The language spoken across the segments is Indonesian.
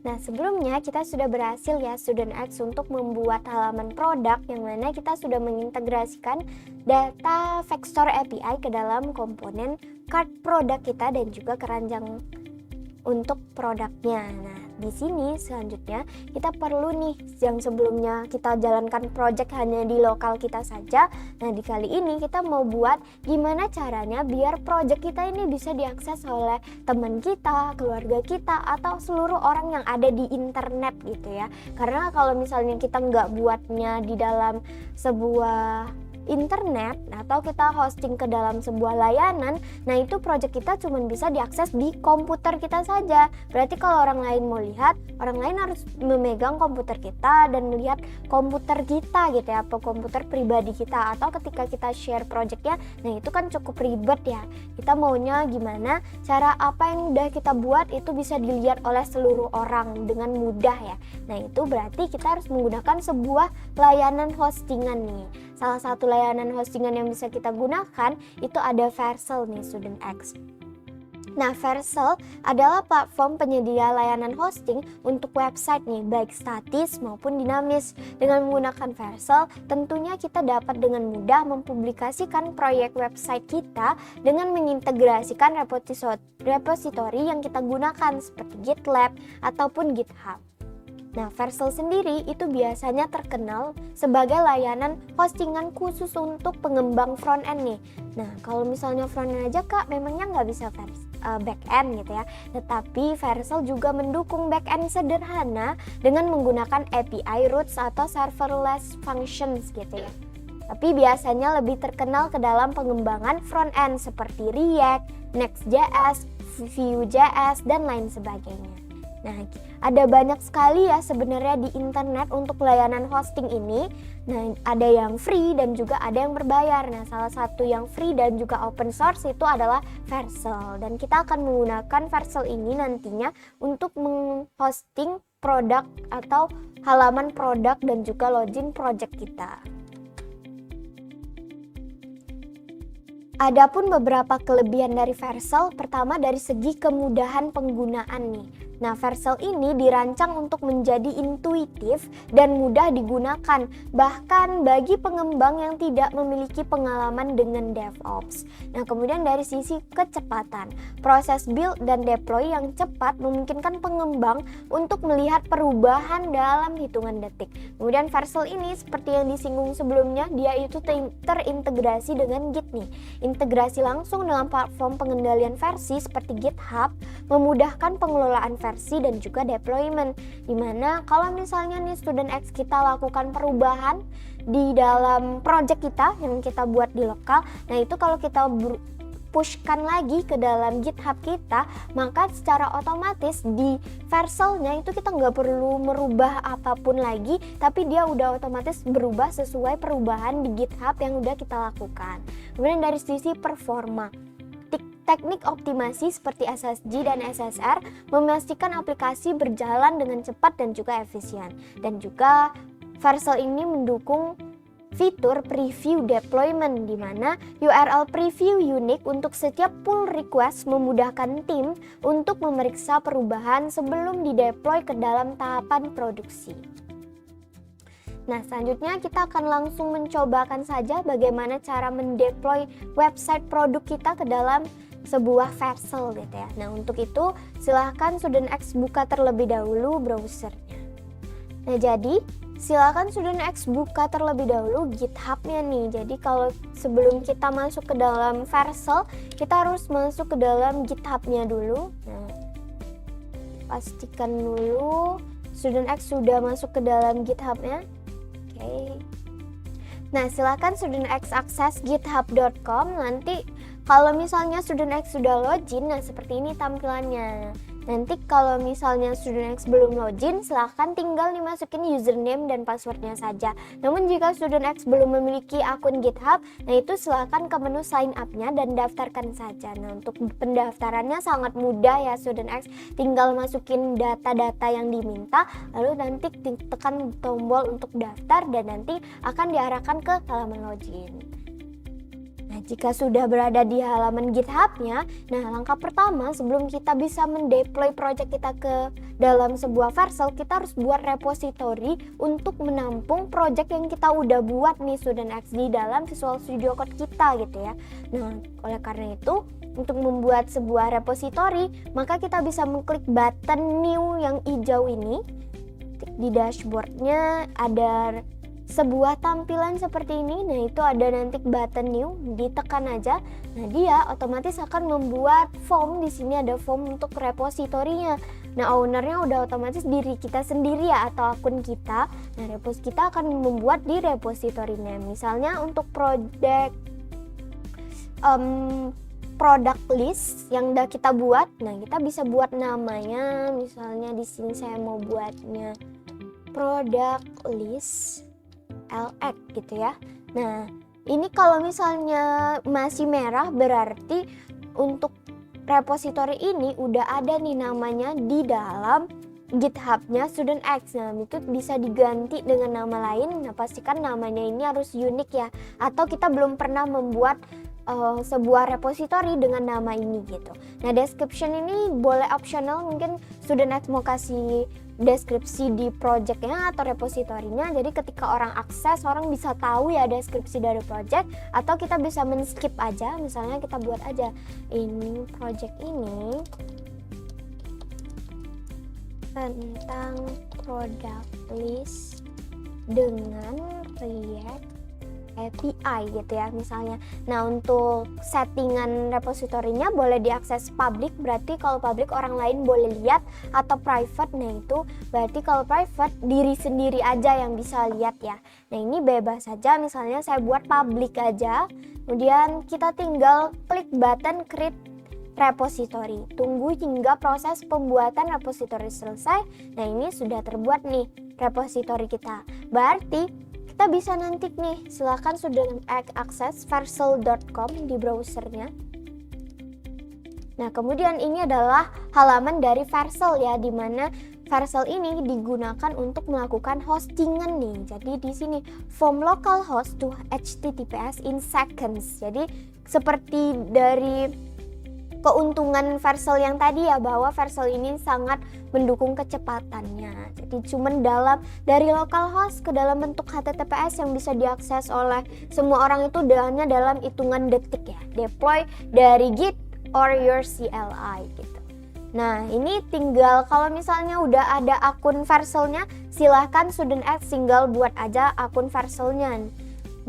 Nah, sebelumnya kita sudah berhasil ya Student X untuk membuat halaman produk yang mana kita sudah mengintegrasikan data vector API ke dalam komponen cart produk kita dan juga keranjang untuk produknya. Nah, di sini selanjutnya kita perlu nih, yang sebelumnya kita jalankan project hanya di lokal kita saja. Nah, di kali ini kita mau buat gimana caranya biar project kita ini bisa diakses oleh teman kita, keluarga kita, atau seluruh orang yang ada di internet gitu ya. Karena kalau misalnya kita nggak buatnya di dalam sebuah internet atau kita hosting ke dalam sebuah layanan, nah itu project kita cuma bisa diakses di komputer kita saja. Berarti kalau orang lain mau lihat, orang lain harus memegang komputer kita dan melihat komputer kita gitu ya, atau komputer pribadi kita, atau ketika kita share projectnya, nah itu kan cukup ribet ya. Kita maunya gimana cara apa yang udah kita buat itu bisa dilihat oleh seluruh orang dengan mudah ya. Nah itu berarti kita harus menggunakan sebuah layanan hostingan nih. Salah satu layanan hostingan yang bisa kita gunakan itu ada Vercel nih Student X. Nah, Vercel adalah platform penyedia layanan hosting untuk website nih, baik statis maupun dinamis. Dengan menggunakan Vercel, tentunya kita dapat dengan mudah mempublikasikan proyek website kita dengan mengintegrasikan repositori yang kita gunakan seperti GitLab ataupun GitHub. Nah, Vercel sendiri itu biasanya terkenal sebagai layanan hostingan khusus untuk pengembang front-end nih. Nah, kalau misalnya front-end aja Kak, memangnya nggak bisa back-end gitu ya. Tetapi Vercel juga mendukung back-end sederhana dengan menggunakan API routes atau serverless functions gitu ya. Tapi biasanya lebih terkenal ke dalam pengembangan front-end seperti React, Next.js, Vue.js, dan lain sebagainya. Nah, ada banyak sekali ya sebenarnya di internet untuk layanan hosting ini. Nah, ada yang free dan juga ada yang berbayar. Nah, salah satu yang free dan juga open source itu adalah Vercel. Dan kita akan menggunakan Vercel ini nantinya untuk menghosting produk atau halaman produk dan juga login project kita. Adapun beberapa kelebihan dari Vercel, pertama dari segi kemudahan penggunaan nih. Nah, Vercel ini dirancang untuk menjadi intuitif dan mudah digunakan, bahkan bagi pengembang yang tidak memiliki pengalaman dengan DevOps. Nah, kemudian dari sisi kecepatan, proses build dan deploy yang cepat memungkinkan pengembang untuk melihat perubahan dalam hitungan detik. Kemudian Vercel ini seperti yang disinggung sebelumnya, dia itu terintegrasi dengan Git nih. Integrasi langsung dengan platform pengendalian versi seperti GitHub memudahkan pengelolaan versi dan juga deployment, dimana kalau misalnya nih Student X kita lakukan perubahan di dalam project kita yang kita buat di lokal, nah itu kalau kita pushkan lagi ke dalam GitHub kita, maka secara otomatis di Vercelnya itu kita nggak perlu merubah apapun lagi, tapi dia udah otomatis berubah sesuai perubahan di GitHub yang udah kita lakukan. Kemudian dari sisi performa, teknik optimasi seperti SSG dan SSR memastikan aplikasi berjalan dengan cepat dan juga efisien. Dan juga Vercel ini mendukung fitur preview deployment, di mana URL preview unik untuk setiap pull request memudahkan tim untuk memeriksa perubahan sebelum dideploy ke dalam tahapan produksi. Nah, selanjutnya kita akan langsung mencobakan saja bagaimana cara mendeploy website produk kita ke dalam sebuah Vercel gitu ya. Nah, untuk itu silahkan Student X buka terlebih dahulu browsernya. Nah, jadi silahkan Student X buka terlebih dahulu GitHub-nya nih. Jadi kalau sebelum kita masuk ke dalam Vercel, kita harus masuk ke dalam GitHub-nya dulu. Nah, pastikan dulu Student X sudah masuk ke dalam GitHub-nya. Oke. Nah, silakan Student X akses github.com. Nanti kalau misalnya Student X sudah login, nah seperti ini tampilannya. Nanti kalau misalnya Student X belum login, silahkan tinggal dimasukin username dan passwordnya saja. Namun jika Student X belum memiliki akun GitHub, nah itu silahkan ke menu sign up-nya dan daftarkan saja. Nah, untuk pendaftarannya sangat mudah ya Student X, tinggal masukin data-data yang diminta, lalu nanti tekan tombol untuk daftar dan nanti akan diarahkan ke halaman login. Nah, jika sudah berada di halaman GitHub-nya, nah langkah pertama sebelum kita bisa mendeploy project kita ke dalam sebuah Vercel, kita harus buat repository untuk menampung project yang kita udah buat nih StudentX di dalam Visual Studio Code kita gitu ya. Nah, oleh karena itu, untuk membuat sebuah repository, maka kita bisa mengklik button new yang hijau ini. Di dashboardnya ada sebuah tampilan seperti ini. Nah, itu ada nanti button new, ditekan aja. Nah, dia otomatis akan membuat form. Di sini ada form untuk repositorinya. Nah, ownernya udah otomatis diri kita sendiri ya, atau akun kita. Nah, repos kita akan membuat di repositorinya. Misalnya untuk product list yang udah kita buat. Nah, kita bisa buat namanya. Misalnya di sini saya mau buatnya product list LX gitu ya. Nah, ini kalau misalnya masih merah berarti untuk repository ini udah ada nih namanya di dalam GitHub-nya StudentX. Nah, itu bisa diganti dengan nama lain. Nah, pastikan namanya ini harus unik ya. Atau kita belum pernah membuat sebuah repository dengan nama ini gitu. Nah, description ini boleh optional, mungkin StudentX mau kasih deskripsi di projectnya atau repositorinya, jadi ketika orang akses, orang bisa tahu ya deskripsi dari project, atau kita bisa men-skip aja. Misalnya kita buat aja ini project ini tentang product list dengan React API gitu ya misalnya. Nah, untuk settingan repositorinya boleh diakses public, berarti kalau public orang lain boleh lihat, atau private. Nah, itu berarti kalau private diri sendiri aja yang bisa lihat ya. Nah, ini bebas saja, misalnya saya buat public aja, kemudian kita tinggal klik button create repository. Tunggu hingga proses pembuatan repository selesai. Nah, ini sudah terbuat nih repository kita. Berarti kita bisa nanti nih, silahkan sudah akses vercel.com di browsernya. Nah, kemudian ini adalah halaman dari Vercel ya, di mana Vercel ini digunakan untuk melakukan hostingan nih. Jadi di sini from localhost to HTTPS in seconds. Jadi seperti dari keuntungan Vercel yang tadi ya, bahwa Vercel ini sangat mendukung kecepatannya. Jadi cuman dari localhost ke dalam bentuk HTTPS yang bisa diakses oleh semua orang itu hanya dalam hitungan detik ya. Deploy dari Git or your CLI gitu. Nah, ini tinggal kalau misalnya udah ada akun Vercelnya, silahkan StudentX tinggal buat aja akun Vercelnya.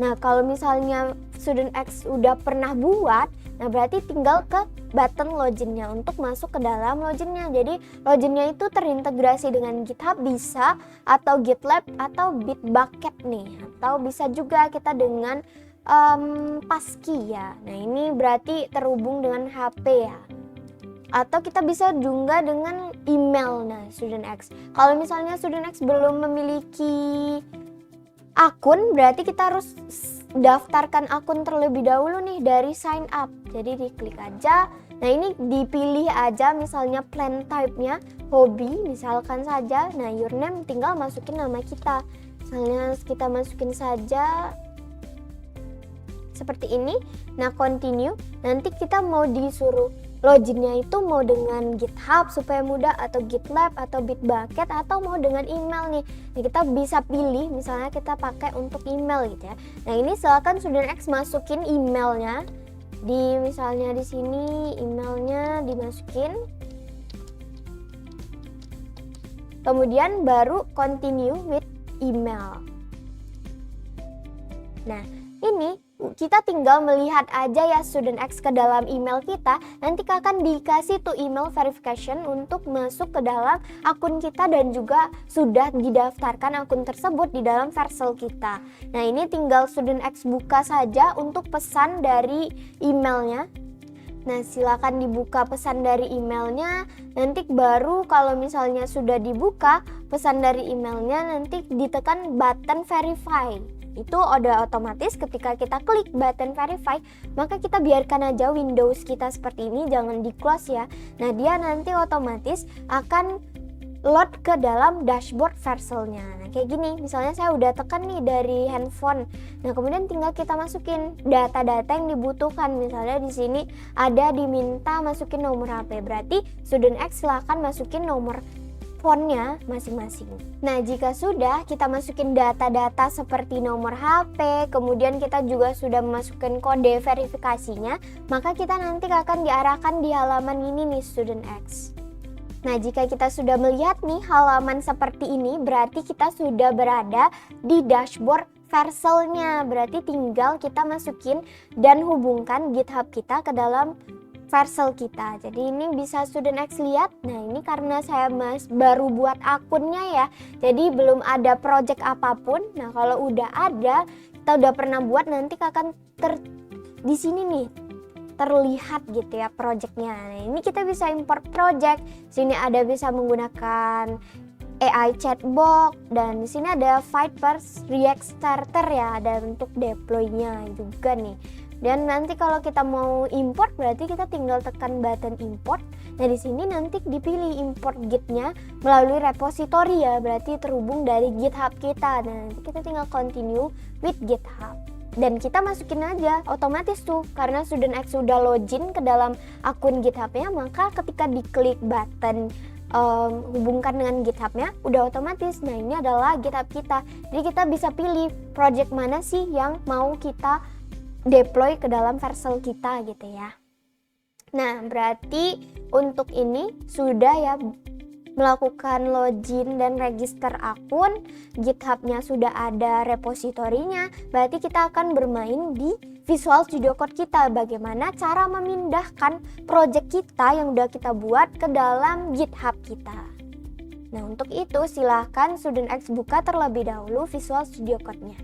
Nah, kalau misalnya StudentX udah pernah buat, nah berarti tinggal ke button loginnya untuk masuk ke dalam loginnya. Jadi loginnya itu terintegrasi dengan GitHub bisa, atau GitLab, atau Bitbucket nih, atau bisa juga kita dengan Passkey ya. Nah, ini berarti terhubung dengan HP ya. Atau kita bisa juga dengan email. Nah, StudentX, kalau misalnya StudentX belum memiliki akun, berarti kita harus daftarkan akun terlebih dahulu nih dari sign up. Jadi diklik aja. Nah, ini dipilih aja misalnya plan type-nya hobi misalkan saja. Nah, your name tinggal masukin nama kita. Misalnya kita masukin saja seperti ini. Nah, continue. Nanti kita mau disuruh loginnya itu mau dengan GitHub supaya mudah, atau GitLab, atau Bitbucket, atau mau dengan email nih. Nah, kita bisa pilih, misalnya kita pakai untuk email gitu ya. Nah, ini silakan StudentX masukin emailnya. Misalnya di sini emailnya dimasukin. Kemudian baru continue with email. Nah, ini kita tinggal melihat aja ya StudentX ke dalam email kita. Nanti akan dikasih tuh email verification untuk masuk ke dalam akun kita, dan juga sudah didaftarkan akun tersebut di dalam Vercel kita. Nah, ini tinggal StudentX buka saja untuk pesan dari emailnya. Nah, silakan dibuka pesan dari emailnya. Nanti baru kalau misalnya sudah dibuka pesan dari emailnya, nanti ditekan button verify. Itu udah otomatis ketika kita klik button verify, maka kita biarkan aja Windows kita seperti ini, jangan di close ya. Nah, dia nanti otomatis akan load ke dalam dashboard Vercel-nya. Nah, kayak gini, misalnya saya udah tekan nih dari handphone. Nah, kemudian tinggal kita masukin data-data yang dibutuhkan. Misalnya di sini ada diminta masukin nomor HP. Berarti Student X silahkan masukin nomor phone-nya masing-masing. Nah, jika sudah kita masukin data-data seperti nomor HP, kemudian kita juga sudah memasukkan kode verifikasinya, maka kita nanti akan diarahkan di halaman ini nih, Student X. Nah, jika kita sudah melihat nih halaman seperti ini, berarti kita sudah berada di dashboard Vercel-nya. Berarti tinggal kita masukin dan hubungkan GitHub kita ke dalam Vercel kita. Jadi ini bisa Student X lihat. Nah, ini karena saya baru buat akunnya ya. Jadi belum ada project apapun. Nah, kalau udah ada, kita udah pernah buat, nanti akan di sini nih terlihat gitu ya projectnya. Nah, ini kita bisa import project. Sini ada bisa menggunakan AI chatbot, dan di sini ada Vipers React Starter ya, ada untuk deploy-nya juga nih. Dan nanti kalau kita mau import, berarti kita tinggal tekan button import. Nah, di sini nanti dipilih import git-nya melalui repository ya, berarti terhubung dari GitHub kita. Nah, nanti kita tinggal continue with GitHub. Dan kita masukin aja, otomatis tuh, karena Student X sudah login ke dalam akun GitHub-nya, maka ketika diklik button hubungkan dengan GitHub-nya, udah otomatis. Nah, ini adalah GitHub kita. Jadi kita bisa pilih project mana sih yang mau kita deploy ke dalam Vercel kita gitu ya. Nah, berarti untuk ini sudah ya melakukan login dan register akun, GitHub-nya sudah ada repositorinya, berarti kita akan bermain di Visual Studio Code kita. Bagaimana cara memindahkan project kita yang udah kita buat ke dalam GitHub kita. Nah, untuk itu silahkan Student X buka terlebih dahulu Visual Studio Code-nya.